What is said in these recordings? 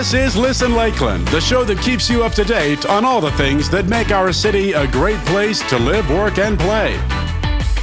This is Listen Lakeland, the show that keeps you up to date on all the things that make our city a great place to live, work, and play.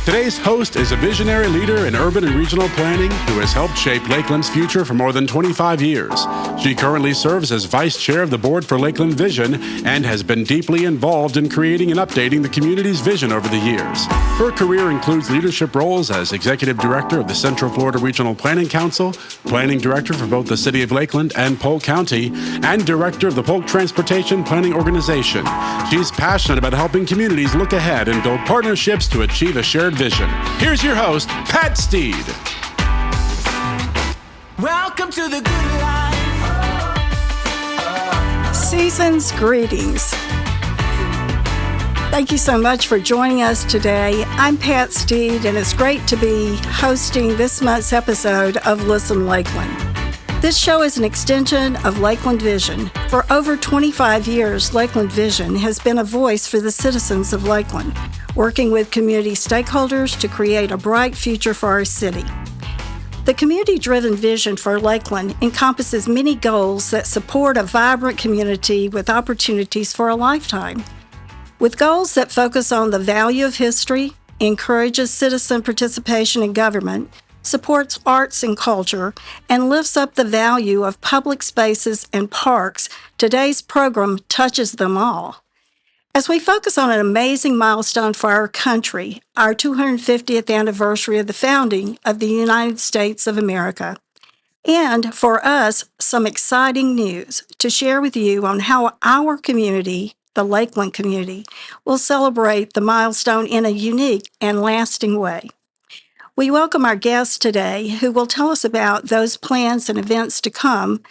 Today's host is a visionary leader in urban and regional planning who has helped shape Lakeland's future for more than 25 years. She currently serves as vice chair of the board for Lakeland Vision and has been deeply involved in creating and updating the community's vision over the years. Her career includes leadership roles as executive director of the Central Florida Regional Planning Council, planning director for both the city of Lakeland and Polk County, and director of the Polk Transportation Planning Organization. She's passionate about helping communities look ahead and build partnerships to achieve a shared vision. Here's your host, Pat Steed. Welcome to the good life. Season's greetings. Thank you so much for joining us today. I'm Pat Steed, and it's great to be hosting this month's episode of Listen Lakeland. This show is an extension of Lakeland Vision. For over 25 years, Lakeland Vision has been a voice for the citizens of Lakeland, working with community stakeholders to create a bright future for our city. The community-driven vision for Lakeland encompasses many goals that support a vibrant community with opportunities for a lifetime. With goals that focus on the value of history, encourages citizen participation in government, supports arts and culture, and lifts up the value of public spaces and parks, today's program touches them all. As we focus on an amazing milestone for our country, our 250th anniversary of the founding of the United States of America, and for us, some exciting news to share with you on how our community, the Lakeland community, will celebrate the milestone in a unique and lasting way. We welcome our guest today who will tell us about those plans and events to come.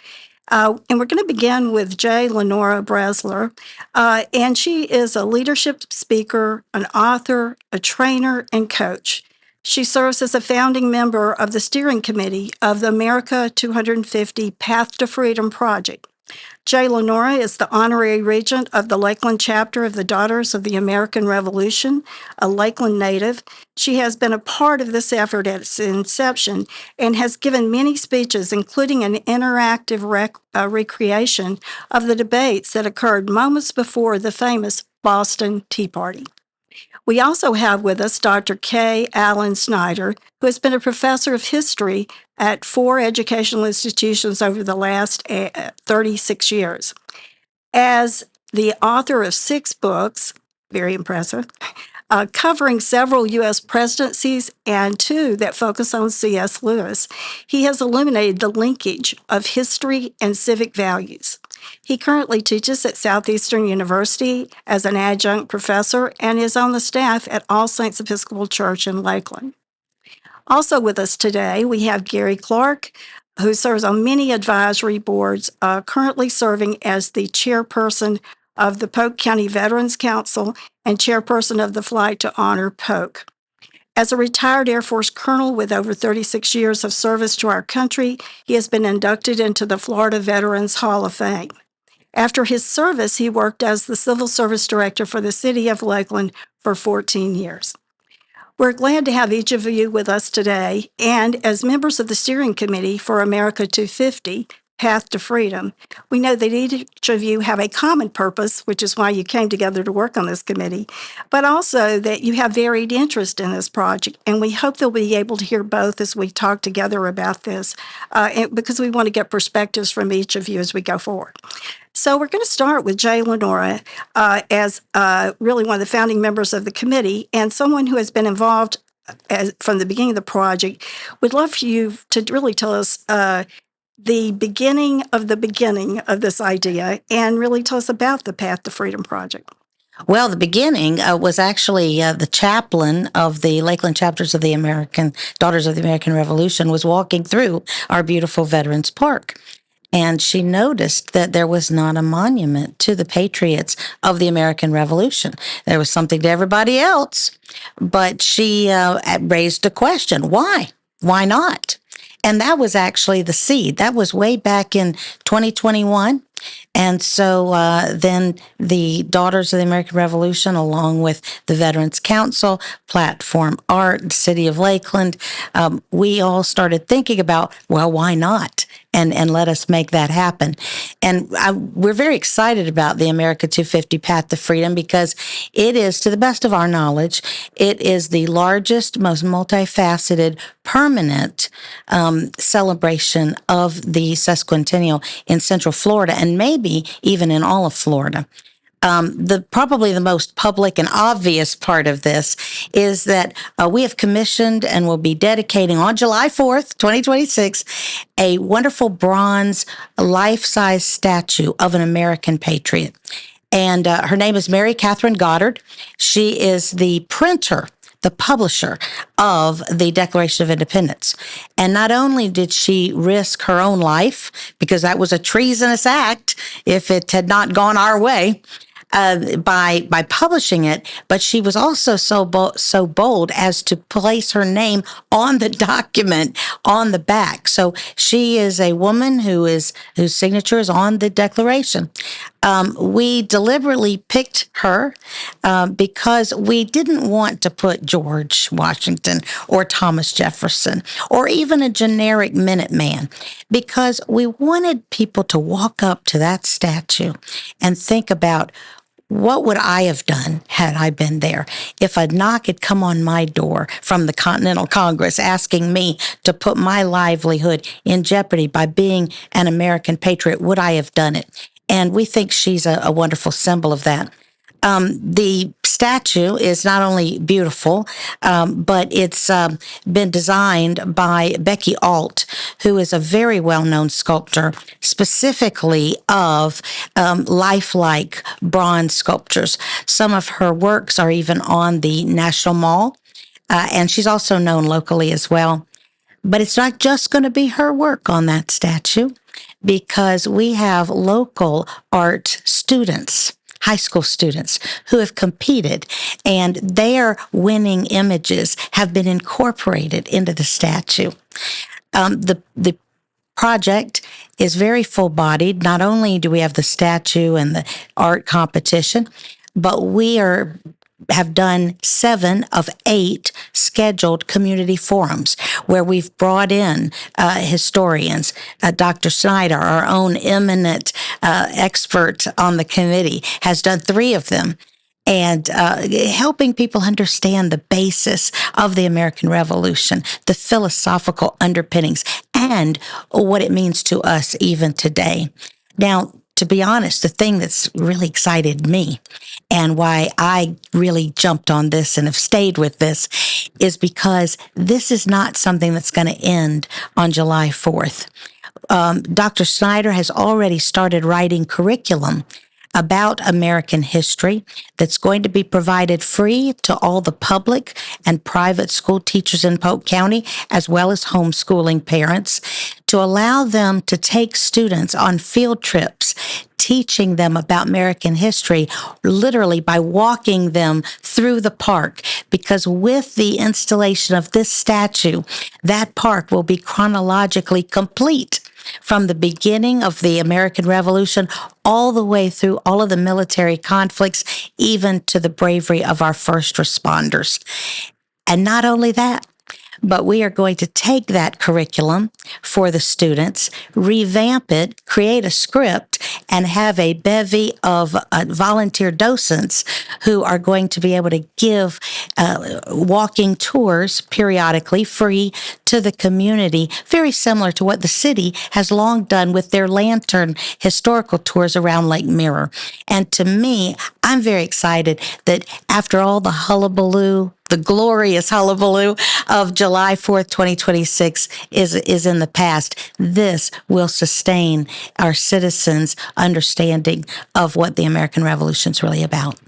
And we're going to begin with Lenora Bresler. And she is a leadership speaker, an author, a trainer, and coach. She serves as a founding member of the steering committee of the America 250 Path to Freedom Project. Lenora is the honorary regent of the Lakeland chapter of the Daughters of the American Revolution, a Lakeland native. She has been a part of this effort at its inception and has given many speeches, including an interactive recreation of the debates that occurred moments before the famous Boston Tea Party. We also have with us Dr. K. Allen Snyder, who has been a professor of history at 4 educational institutions over the last 36 years. As the author of 6 books, very impressive, covering several U.S. presidencies and 2 that focus on C.S. Lewis, he has illuminated the linkage of history and civic values. He currently teaches at Southeastern University as an adjunct professor and is on the staff at All Saints Episcopal Church in Lakeland. Also with us today, we have Gary Clark, who serves on many advisory boards, currently serving as the chairperson of the Polk County Veterans Council and chairperson of the Flight to Honor Polk. As a retired Air Force colonel with over 36 years of service to our country, he has been inducted into the Florida Veterans Hall of Fame. After his service, he worked as the Civil Service Director for the City of Lakeland for 14 years. We're glad to have each of you with us today, and as members of the Steering Committee for America 250, Path to Freedom, we know that each of you have a common purpose, which is why you came together to work on this committee, but also that you have varied interest in this project, and we hope they'll be able to hear both as we talk together about this, because we want to get perspectives from each of you as we go forward. So we're going to start with Lenora as really one of the founding members of the committee and someone who has been involved from the beginning of the project. We'd love for you to really tell us the beginning of this idea and really tell us about the Path to Freedom Project. Well, the beginning was actually the chaplain of the Lakeland chapters of the Daughters of the American Revolution was walking through our beautiful Veterans Park. And she noticed that there was not a monument to the patriots of the American Revolution. There was something to everybody else, but she raised a question. Why? Why not? And that was actually the seed. That was way back in 2021. And so then the Daughters of the American Revolution, along with the Veterans Council, Platform Art, the City of Lakeland, we all started thinking about, well, why not? And let us make that happen. And we're very excited about the America 250 Path to Freedom because it is, to the best of our knowledge, it is the largest, most multifaceted, permanent celebration of the sesquicentennial in Central Florida and maybe even in all of Florida. Probably the most public and obvious part of this is that we have commissioned and will be dedicating on July 4th, 2026, a wonderful bronze life-size statue of an American patriot. And her name is Mary Catherine Goddard. She is the printer, the publisher of the Declaration of Independence. And not only did she risk her own life, because that was a treasonous act if it had not gone our way, by publishing it, but she was also so bold as to place her name on the document on the back. So she is a woman whose signature is on the Declaration. We deliberately picked her because we didn't want to put George Washington or Thomas Jefferson or even a generic Minuteman, because we wanted people to walk up to that statue and think about, what would I have done had I been there? If a knock had come on my door from the Continental Congress asking me to put my livelihood in jeopardy by being an American patriot, would I have done it? And we think she's a wonderful symbol of that. The statue is not only beautiful, but it's been designed by Becky Alt, who is a very well-known sculptor, specifically of lifelike bronze sculptures. Some of her works are even on the National Mall, and she's also known locally as well. But it's not just going to be her work on that statue, because we have local art students, high school students who have competed, and their winning images have been incorporated into the statue. The project is very full-bodied. Not only do we have the statue and the art competition, but we have done 7 of 8 scheduled community forums where we've brought in historians. Dr. Snyder, our own eminent expert on the committee, has done 3 of them. And helping people understand the basis of the American Revolution, the philosophical underpinnings, and what it means to us even today. Now, to be honest, the thing that's really excited me and why I really jumped on this and have stayed with this is because this is not something that's going to end on July 4th. Dr. Snyder has already started writing curriculum about American history that's going to be provided free to all the public and private school teachers in Polk County, as well as homeschooling parents, to allow them to take students on field trips, teaching them about American history, literally by walking them through the park. Because with the installation of this statue, that park will be chronologically complete, from the beginning of the American Revolution all the way through all of the military conflicts, even to the bravery of our first responders. And not only that, but we are going to take that curriculum for the students, revamp it, create a script, and have a bevy of volunteer docents who are going to be able to give walking tours periodically free to the community, very similar to what the city has long done with their lantern historical tours around Lake Mirror. And to me, I'm very excited that after all the hullabaloo, the glorious hullabaloo of July 4th, 2026 is in the past, this will sustain our citizens' understanding of what the American Revolution is really about.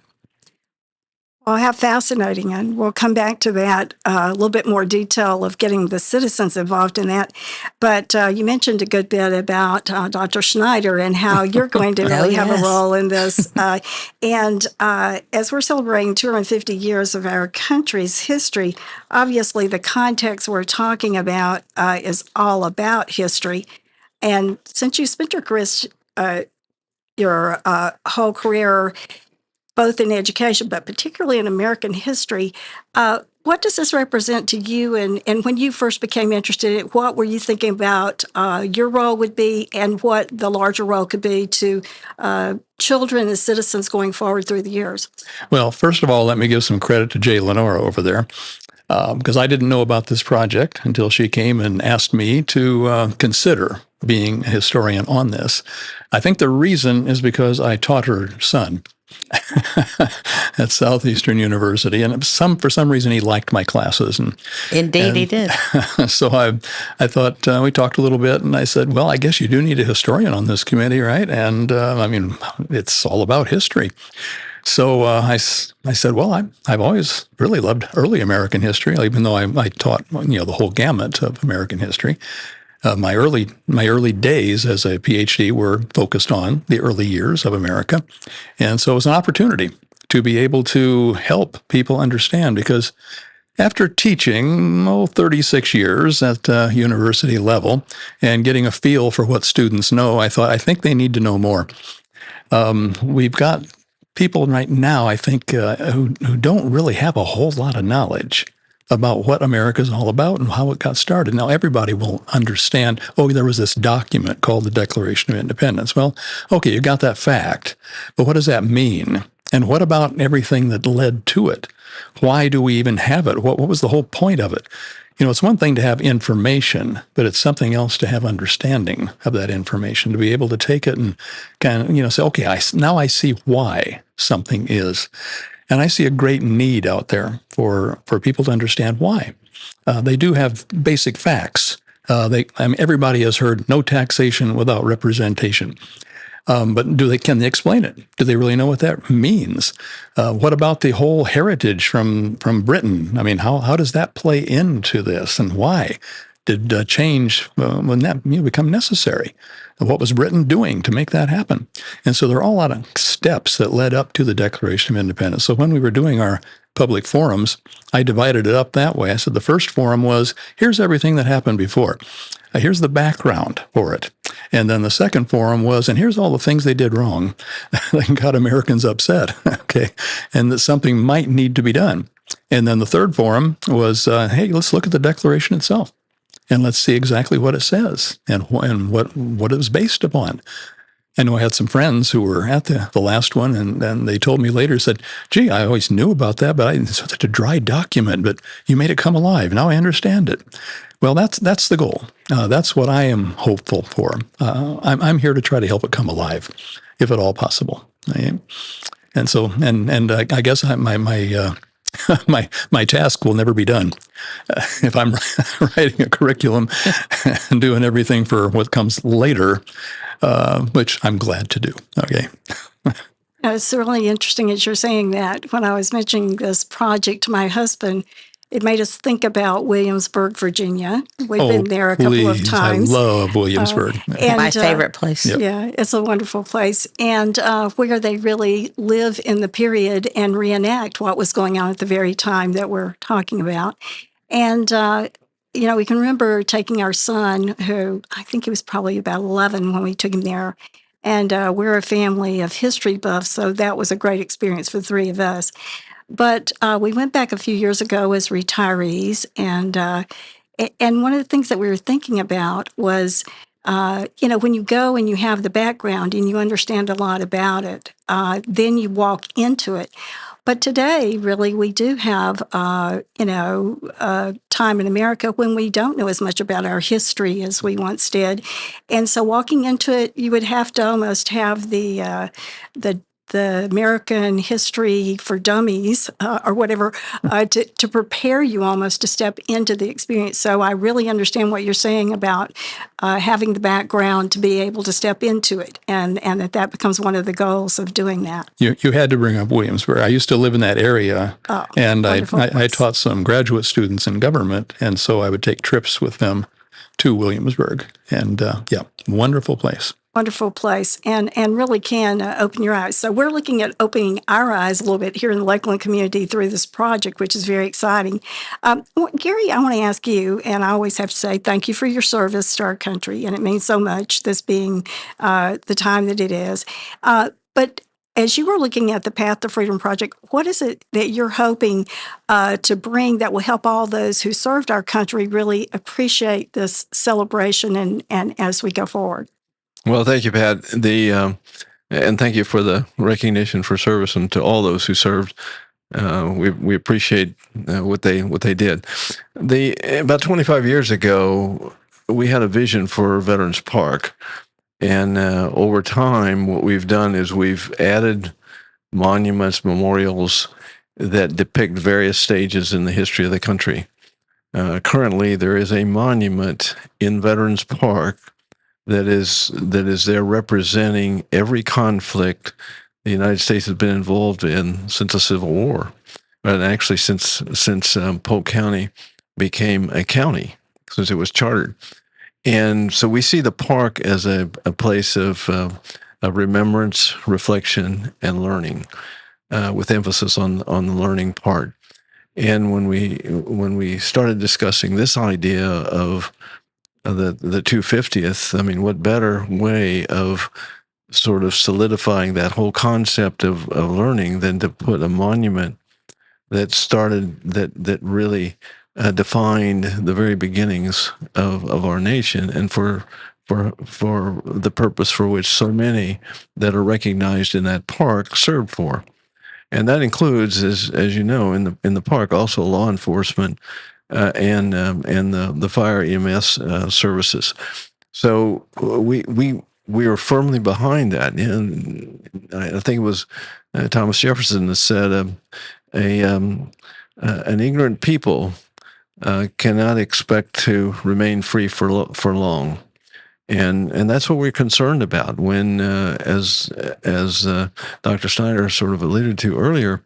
Well, how fascinating. And we'll come back to that a little bit more detail of getting the citizens involved in that. But you mentioned a good bit about Dr. Schneider and how you're going to really have a role in this. And as we're celebrating 250 years of our country's history, obviously the context we're talking about is all about history. And since you spent your career your whole career, both in education, but particularly in American history. What does this represent to you? And when you first became interested, what were you thinking about your role would be and what the larger role could be to children and citizens going forward through the years? Well, first of all, let me give some credit to Jay Lenora over there, because I didn't know about this project until she came and asked me to consider being a historian on this. I think the reason is because I taught her son at Southeastern University, and for some reason he liked my classes. Indeed, he did. So I thought, we talked a little bit, and I said, well, I guess you do need a historian on this committee, right? And I mean, it's all about history. So I said, well, I've always really loved early American history, even though I taught the whole gamut of American history. My early days as a PhD were focused on the early years of America, and so it was an opportunity to be able to help people understand. Because after teaching 36 years at university level and getting a feel for what students know, I think they need to know more. We've got people right now, I think, who don't really have a whole lot of knowledge about what America is all about and how it got started. Now, everybody will understand, there was this document called the Declaration of Independence. Well, okay, you got that fact, but what does that mean? And what about everything that led to it? Why do we even have it? What was the whole point of it? It's one thing to have information, but it's something else to have understanding of that information, to be able to take it and kind of, say, okay, now I see why something is. And I see a great need out there for people to understand why. They do have basic facts. Everybody has heard no taxation without representation. But can they explain it? Do they really know what that means? What about the whole heritage from Britain? I mean, how does that play into this, and why did change when that become necessary? What was Britain doing to make that happen? And so there are a lot of steps that led up to the Declaration of Independence. So when we were doing our public forums, I divided it up that way. I said the first forum was, here's everything that happened before. Here's the background for it. And then the second forum was, and here's all the things they did wrong that got Americans upset, okay, and that something might need to be done. And then the third forum was, hey, let's look at the Declaration itself. And let's see exactly what it says and what it was based upon. I know I had some friends who were at the last one, and they told me later, said, gee, I always knew about that, but it's such a dry document, but you made it come alive. Now I understand it. Well, that's the goal. That's what I am hopeful for. I'm here to try to help it come alive, if at all possible. Right? And so, I guess my task will never be done if I'm writing a curriculum and doing everything for what comes later, which I'm glad to do. Okay. It's really interesting as you're saying that. When I was mentioning this project to my husband, it made us think about Williamsburg, Virginia. We've been there a couple of times. I love Williamsburg. And my favorite place. Yep. Yeah, it's a wonderful place. And where they really live in the period and reenact what was going on at the very time that we're talking about. And, we can remember taking our son, who I think he was probably about 11 when we took him there. And we're a family of history buffs, so that was a great experience for the three of us. But we went back a few years ago as retirees, and one of the things that we were thinking about was, when you go and you have the background and you understand a lot about it, then you walk into it. But today, really, we do have, time in America when we don't know as much about our history as we once did. And so walking into it, you would have to almost have the American history for dummies or whatever to prepare you almost to step into the experience. So I really understand what you're saying about having the background to be able to step into it, and that becomes one of the goals of doing that. You had to bring up Williamsburg. I used to live in that area, and I taught some graduate students in government, and so I would take trips with them to Williamsburg. And wonderful place. Wonderful place, and really can open your eyes. So we're looking at opening our eyes a little bit here in the Lakeland community through this project, which is very exciting. Gary, I want to ask you, and I always have to say thank you for your service to our country, and it means so much, this being the time that it is. But as you were looking at the Path to Freedom Project, what is it that you're hoping to bring that will help all those who served our country really appreciate this celebration and as we go forward? Well, thank you, Pat. And thank you for the recognition for service, and to all those who served. We appreciate what they did. About 25 years ago, we had a vision for Veterans Park, and over time, what we've done is we've added monuments, memorials that depict various stages in the history of the country. Currently, there is a monument in Veterans Park that is there representing every conflict the United States has been involved in since the Civil War, and actually since Polk County became a county, since it was chartered. And so we see the park as a place of remembrance, reflection, and learning, with emphasis on the learning part. And when we started discussing this idea of the 250th, I mean, what better way of sort of solidifying that whole concept of learning than to put a monument that really defined the very beginnings of our nation, and for the purpose for which so many that are recognized in that park served for. And that includes, as you know, in the park, also law enforcement and the fire EMS services. So we are firmly behind that. And I think it was Thomas Jefferson that said, an ignorant people cannot expect to remain free for long. And that's what we're concerned about when, as Dr. Snyder sort of alluded to earlier,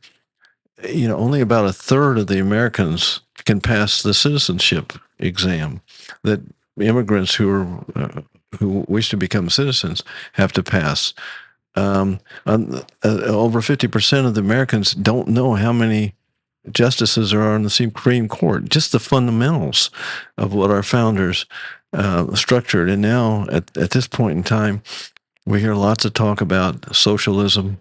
only about a third of the Americans can pass the citizenship exam that immigrants who wish to become citizens have to pass. Over 50% of the Americans don't know how many justices are on the Supreme Court, just the fundamentals of what our founders structured. And now, at this point in time, we hear lots of talk about socialism,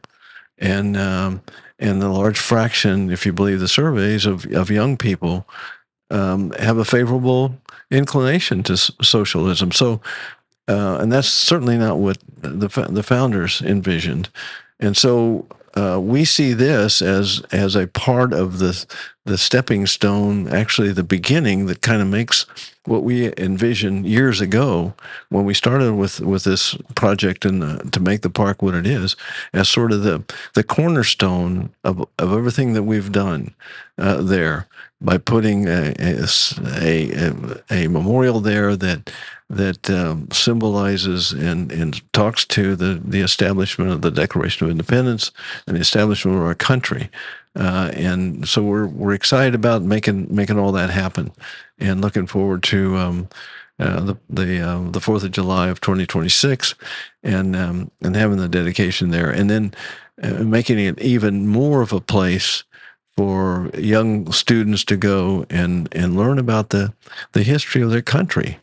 and the large fraction, if you believe the surveys, of young people have a favorable inclination to socialism. So, and that's certainly not what the founders envisioned. And so we see this as a part of the stepping stone, actually the beginning that kind of makes what we envisioned years ago when we started with this project and to make the park what it is, as sort of the cornerstone of everything that we've done there, by putting a memorial there that symbolizes and talks to the establishment of the Declaration of Independence and the establishment of our country. And so we're excited about making all that happen, and looking forward to the 4th of July of 2026, and having the dedication there, and then making it even more of a place for young students to go and learn about the history of their country.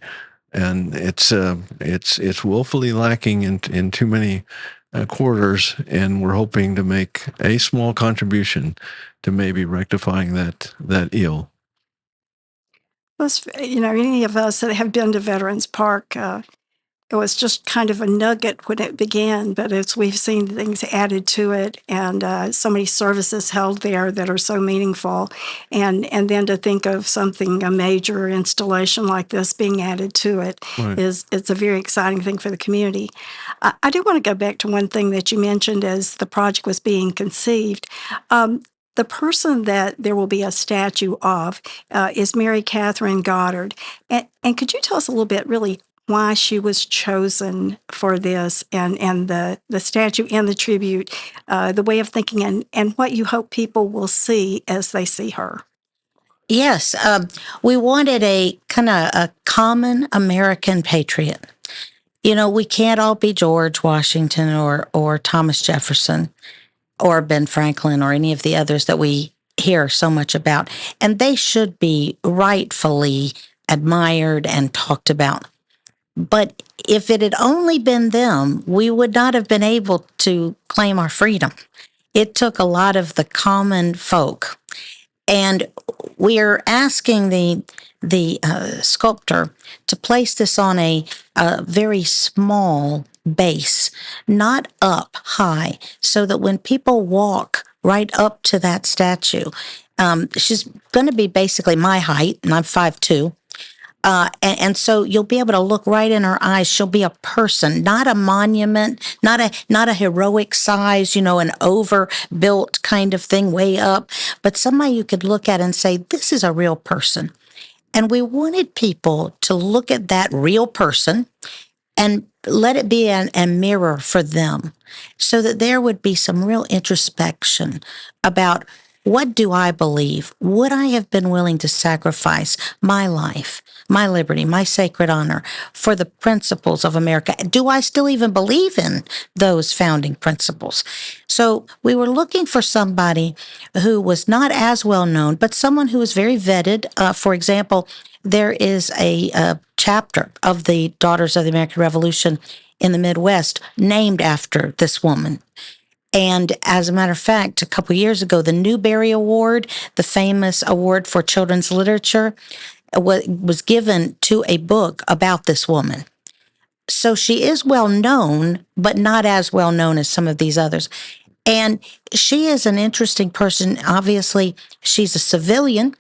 And it's woefully lacking in too many quarters, and we're hoping to make a small contribution to maybe rectifying that ill. Well, any of us that have been to Veterans Park, it was just kind of a nugget when it began, but as we've seen things added to it, and so many services held there that are so meaningful, and then to think of a major installation like this being added to it, Right. it's a very exciting thing for the community. I do want to go back to one thing that you mentioned as the project was being conceived. The person that there will be a statue of is Mary Catherine Goddard. And could you tell us a little bit, really, why she was chosen for this, and the statue and the tribute, the way of thinking, and what you hope people will see as they see her? Yes, we wanted a kind of a common American patriot. You know, we can't all be George Washington or Thomas Jefferson or Ben Franklin or any of the others that we hear so much about. And they should be rightfully admired and talked about. But if it had only been them, we would not have been able to claim our freedom. It took a lot of the common folk. And we are asking the sculptor to place this on a very small base, not up high, so that when people walk right up to that statue, she's going to be basically my height, and I'm 5'2". And so you'll be able to look right in her eyes. She'll be a person, not a monument, not a heroic size, an overbuilt kind of thing way up, but somebody you could look at and say, this is a real person. And we wanted people to look at that real person and let it be a mirror for them, so that there would be some real introspection about, what do I believe? Would I have been willing to sacrifice my life, my liberty, my sacred honor for the principles of America? Do I still even believe in those founding principles? So we were looking for somebody who was not as well known, but someone who was very vetted. For example, there is a chapter of the Daughters of the American Revolution in the Midwest named after this woman. And as a matter of fact, a couple years ago, the Newbery Award, the famous award for children's literature, was given to a book about this woman. So she is well known, but not as well known as some of these others. And she is an interesting person. Obviously, she's a civilian.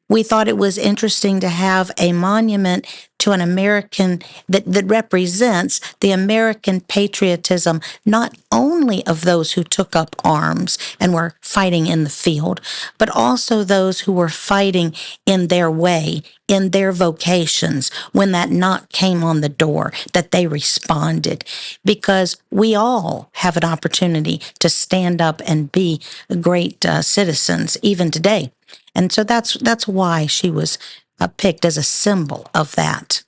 We thought it was interesting to have a monument to an American that represents the American patriotism, not only of those who took up arms and were fighting in the field, but also those who were fighting in their way, in their vocations, when that knock came on the door, that they responded. Because we all have an opportunity to stand up and be great citizens, even today. And so that's why she was picked as a symbol of that.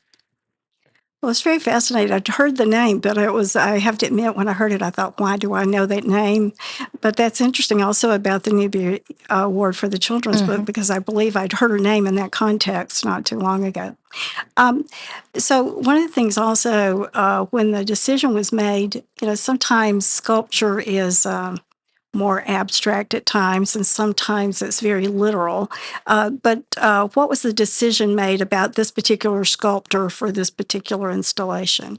Well, it's very fascinating. I'd heard the name, but I have to admit, when I heard it, I thought, why do I know that name? But that's interesting also about the Newbery Award for the children's book, because I believe I'd heard her name in that context not too long ago. So one of the things also, when the decision was made, sometimes sculpture is more abstract at times, and sometimes it's very literal. But what was the decision made about this particular sculptor for this particular installation?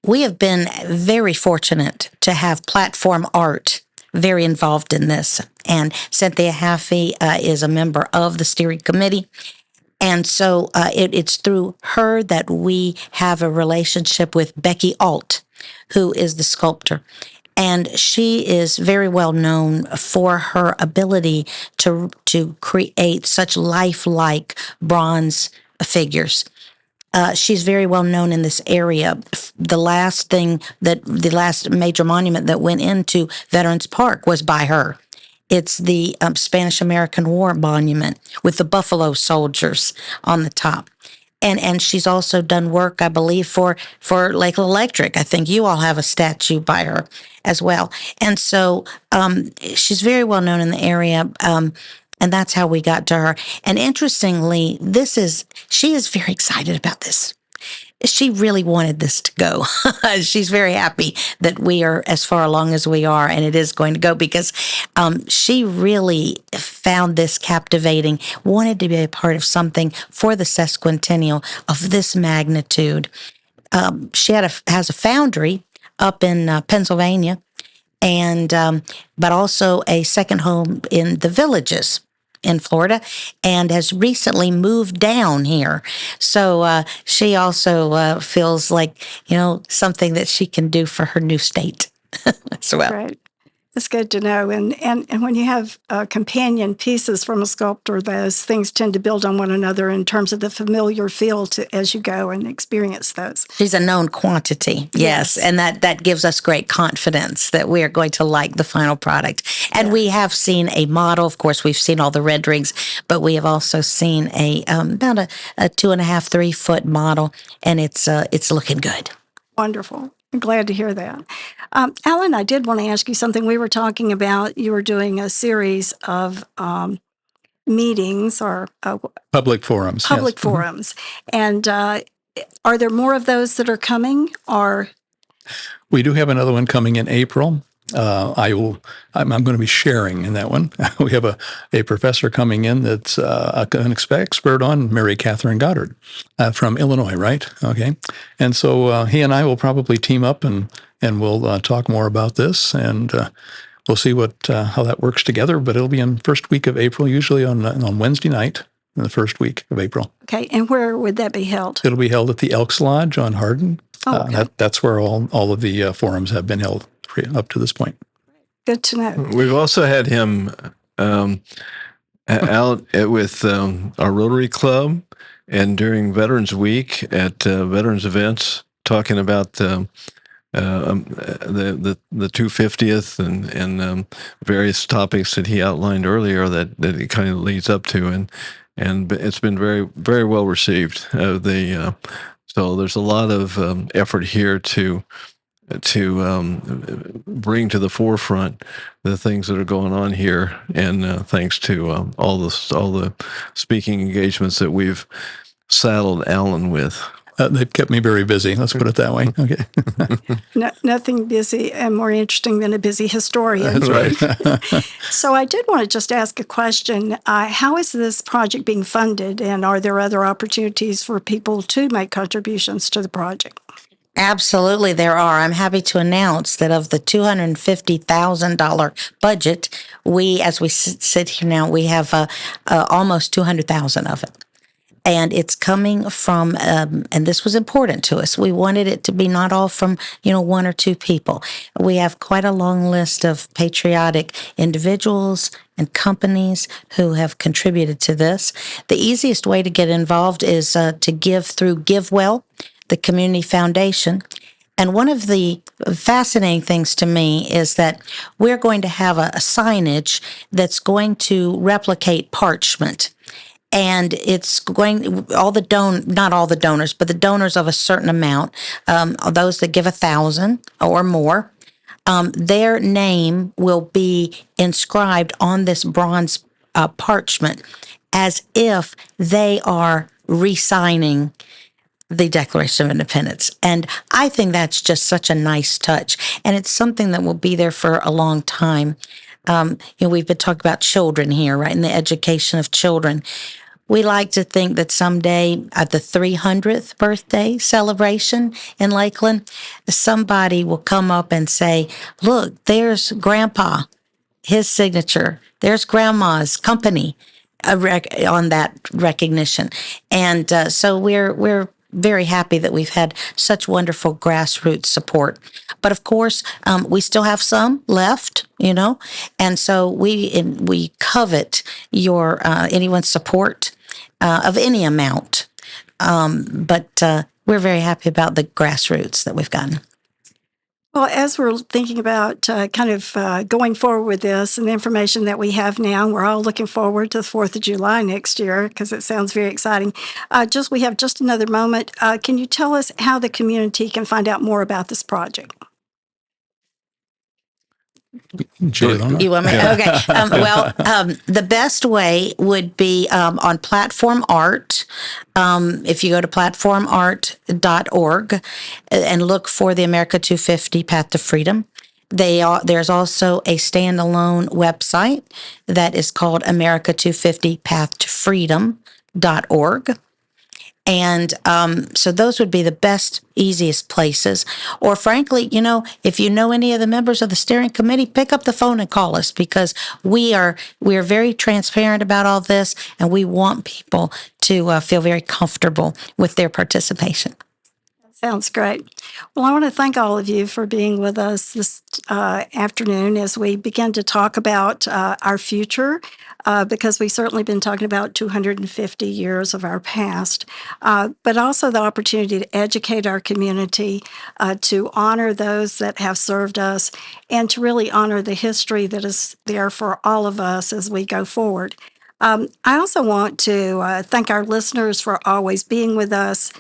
We have been very fortunate to have Platform Art very involved in this. And Cynthia Haffey is a member of the steering committee. And so it's through her that we have a relationship with Becky Alt, who is the sculptor. And she is very well known for her ability to create such lifelike bronze figures. She's very well known in this area. The last major monument that went into Veterans Park was by her. It's the Spanish-American War monument with the buffalo soldiers on the top. And she's also done work, I believe, for Lakeland Electric. I think you all have a statue by her as well. And so she's very well known in the area, and that's how we got to her. And interestingly, she is very excited about this. She really wanted this to go. She's very happy that we are as far along as we are, and it is going to go, because she really found this captivating, wanted to be a part of something for the sesquicentennial of this magnitude. She has a foundry up in Pennsylvania, and but also a second home in the Villages in Florida, and has recently moved down here. So she also feels like, something that she can do for her new state as well. Right. That's good to know. And when you have companion pieces from a sculptor, those things tend to build on one another in terms of the familiar feel as you go and experience those. She's a known quantity, yes. And that gives us great confidence that we are going to like the final product. And we have seen a model. Of course, we've seen all the renderings, but we have also seen about a 2.5, 3 foot model, and it's looking good. Wonderful. I'm glad to hear that. Alan, I did want to ask you something. We were talking about you were doing a series of meetings or Public forums. public yes. forums. And are there more of those that are coming? Or We do have another one coming in April. I'm going to be sharing in that one. We have a professor coming in that's an expert on Mary Catherine Goddard from Illinois, right? Okay. And so he and I will probably team up and we'll talk more about this, and we'll see how that works together. But it'll be in the first week of April, usually on Wednesday night in the first week of April. okay, and where would that be held? It'll be held at the Elks Lodge on Hardin. Oh, okay. That's where all of the forums have been held up to this point. Good to know. We've also had him out with our Rotary Club and during Veterans Week at veterans events, talking about the 250th and various topics that he outlined earlier that it kind of leads up to, and it's been very, very well received. So there's a lot of effort here to bring to the forefront the things that are going on here, and thanks to all the speaking engagements that we've saddled Alan with. They've kept me very busy. Let's put it that way. Okay. Nothing busy and more interesting than a busy historian. That's right. So I did want to just ask a question. How is this project being funded, and are there other opportunities for people to make contributions to the project? Absolutely, there are. I'm happy to announce that of the $250,000 budget, as we sit here now, we have almost $200,000 of it. And it's coming from, and this was important to us. We wanted it to be not all from, 1 or 2 people. We have quite a long list of patriotic individuals and companies who have contributed to this. The easiest way to get involved is to give through GiveWell, the community foundation. And one of the fascinating things to me is that we're going to have a signage that's going to replicate parchment. And it's going, not all the donors, but the donors of a certain amount, those that give 1,000 or more, their name will be inscribed on this bronze parchment as if they are re-signing the Declaration of Independence. And I think that's just such a nice touch. And it's something that will be there for a long time. We've been talking about children here, right? And the education of children. We like to think that someday at the 300th birthday celebration in Lakeland, somebody will come up and say, look, there's Grandpa, his signature. There's Grandma's company on that recognition. And so we're very happy that we've had such wonderful grassroots support. But of course, we still have some left, and so we covet anyone's support of any amount. But we're very happy about the grassroots that we've gotten. Well, as we're thinking about going forward with this and the information that we have now, we're all looking forward to the 4th of July next year because it sounds very exciting. We have just another moment. Can you tell us how the community can find out more about this project? Sure. You want me? Yeah. Okay. The best way would be on Platform Art. If you go to platformart.org and look for the America 250 Path to Freedom, there's also a standalone website that is called America 250 Path to Freedom.org. And so those would be the best, easiest places. Or frankly, if you know any of the members of the steering committee, pick up the phone and call us because we are very transparent about all this, and we want people to feel very comfortable with their participation. Sounds great. Well, I want to thank all of you for being with us this afternoon as we begin to talk about our future, because we've certainly been talking about 250 years of our past, but also the opportunity to educate our community, to honor those that have served us, and to really honor the history that is there for all of us as we go forward. I also want to thank our listeners for always being with us.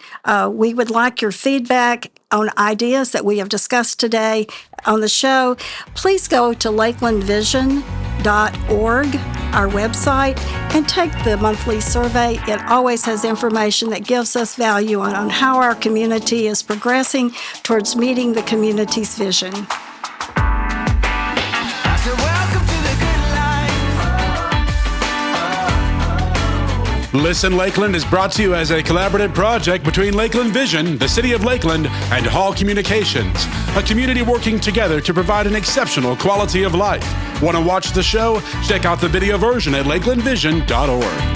We would like your feedback on ideas that we have discussed today on the show. Please go to lakelandvision.org, our website, and take the monthly survey. It always has information that gives us value on how our community is progressing towards meeting the community's vision. I said, welcome to the good life. Listen Lakeland is brought to you as a collaborative project between Lakeland Vision, the City of Lakeland, and Hall Communications, a community working together to provide an exceptional quality of life. Want to watch the show? Check out the video version at lakelandvision.org.